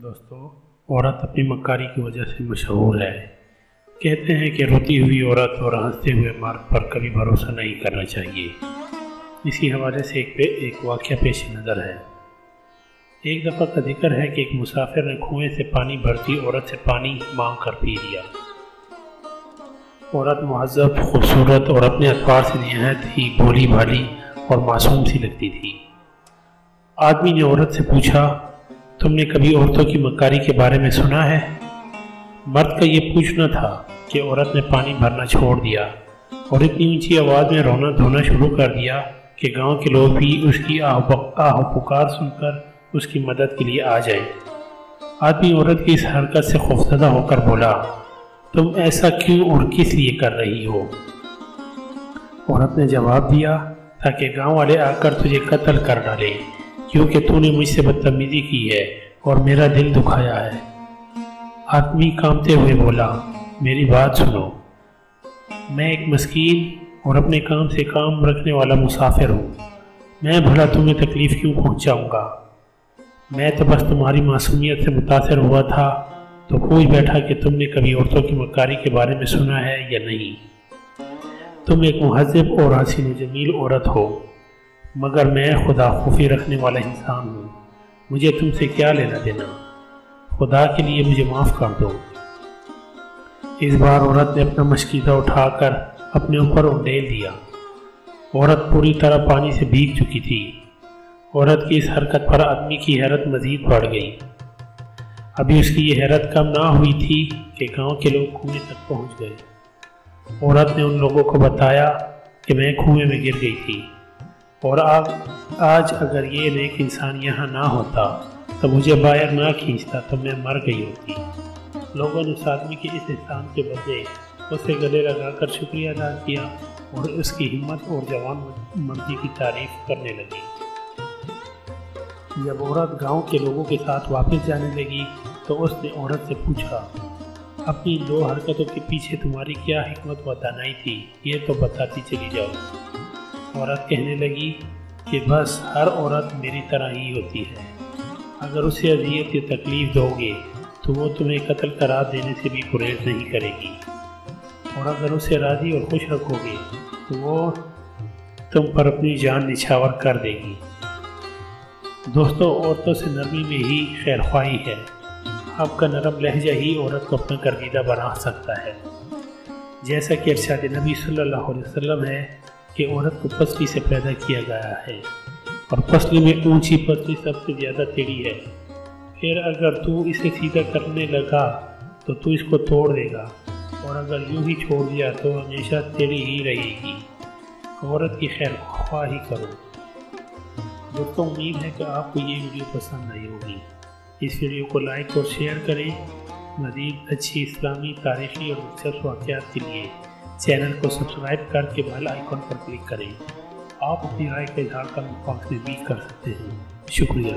دوستو، عورت اپنی مکاری کی وجہ سے مشہور ہے۔ کہتے ہیں کہ روتی ہوئی عورت اور ہنستے ہوئے مرد پر کبھی بھروسہ نہیں کرنا چاہیے۔ اسی حوالے سے ایک واقعہ پیش نظر ہے۔ ایک دفعہ کا ذکر ہے کہ ایک مسافر نے کنویں سے پانی بھرتی عورت سے پانی مانگ کر پی لیا۔ عورت مہذب، خوبصورت اور اپنے اطوار سے نہایت ہی بھولی بھالی اور معصوم سی لگتی تھی۔ آدمی نے عورت سے پوچھا، تم نے کبھی عورتوں کی مکاری کے بارے میں سنا ہے؟ مرد کا یہ پوچھنا تھا کہ عورت نے پانی بھرنا چھوڑ دیا اور اتنی اونچی آواز میں رونا دھونا شروع کر دیا کہ گاؤں کے لوگ بھی اس کی آہ پکار سن کر اس کی مدد کے لیے آ جائیں۔ آدمی عورت کی اس حرکت سے خوفزدہ ہو کر بولا، تم ایسا کیوں اور کس لیے کر رہی ہو؟ عورت نے جواب دیا، تاکہ گاؤں والے آ کر تجھے قتل کر ڈالیں، کیونکہ تو نے مجھ سے بدتمیزی کی ہے اور میرا دل دکھایا ہے۔ آدمی کانپتے ہوئے بولا، میری بات سنو، میں ایک مسکین اور اپنے کام سے کام رکھنے والا مسافر ہوں۔ میں بھلا تمہیں تکلیف کیوں پہنچاؤں گا؟ میں تو بس تمہاری معصومیت سے متاثر ہوا تھا تو پوچھ بیٹھا کہ تم نے کبھی عورتوں کی مکاری کے بارے میں سنا ہے یا نہیں۔ تم ایک مہذب اور حسین و جمیل عورت ہو، مگر میں خدا خوفی رکھنے والا انسان ہوں۔ مجھے تم سے کیا لینا دینا؟ خدا کے لیے مجھے معاف کر دو۔ اس بار عورت نے اپنا مشکیزہ اٹھا کر اپنے اوپر انڈیل دیا۔ عورت پوری طرح پانی سے بھیگ چکی تھی۔ عورت کی اس حرکت پر آدمی کی حیرت مزید بڑھ گئی۔ ابھی اس کی یہ حیرت کم نہ ہوئی تھی کہ گاؤں کے لوگ کنویں تک پہنچ گئے۔ عورت نے ان لوگوں کو بتایا کہ میں کنویں میں گر گئی تھی، اور آج اگر یہ نیک انسان یہاں نہ ہوتا تو مجھے باہر نہ کھینچتا تو میں مر گئی ہوتی۔ لوگوں نے اس آدمی کے اس احسان کے بدلے اسے گلے لگا کر شکریہ ادا کیا اور اس کی ہمت اور جوان مردی کی تعریف کرنے لگی۔ جب عورت گاؤں کے لوگوں کے ساتھ واپس جانے لگی تو اس نے عورت سے پوچھا، اپنی دو حرکتوں کے پیچھے تمہاری کیا حکمت و دانائی تھی؟ یہ تو بتاتی چلی جاؤ۔ عورت کہنے لگی کہ بس ہر عورت میری طرح ہی ہوتی ہے۔ اگر اسے اذیت یا تکلیف دو گے تو وہ تمہیں قتل قرار دینے سے بھی گریز نہیں کرے گی، اور اگر اسے راضی اور خوش رکھو گے تو وہ تم پر اپنی جان نچھاور کر دے گی۔ دوستو، عورتوں سے نرمی میں ہی خیر خواہی ہے۔ آپ کا نرم لہجہ ہی عورت کو اپنا گرویدہ بنا سکتا ہے۔ جیسا کہ ارشاد نبی صلی اللہ علیہ وسلم ہے کہ عورت کو پسلی سے پیدا کیا گیا ہے، اور پسلی میں اونچی پسلی سب سے زیادہ ٹیڑھی ہے۔ پھر اگر تو اسے سیدھا کرنے لگا تو تو اس کو توڑ دے گا، اور اگر یوں ہی چھوڑ دیا تو ہمیشہ ٹیڑھی ہی رہے گی۔ عورت کی خیر خواہی کرو۔ دوستوں، امید ہے کہ آپ کو یہ ویڈیو پسند آئی ہوگی۔ اس ویڈیو کو لائک اور شیئر کریں۔ مزید اچھی اسلامی، تاریخی اور دلچسپ واقعات کے لیے چینل کو سبسکرائب کر کے بیل آئیکن پر کلک کریں۔ آپ اپنی رائے کا اظہار کمنٹ باکس میں بھی کر سکتے ہیں۔ شکریہ۔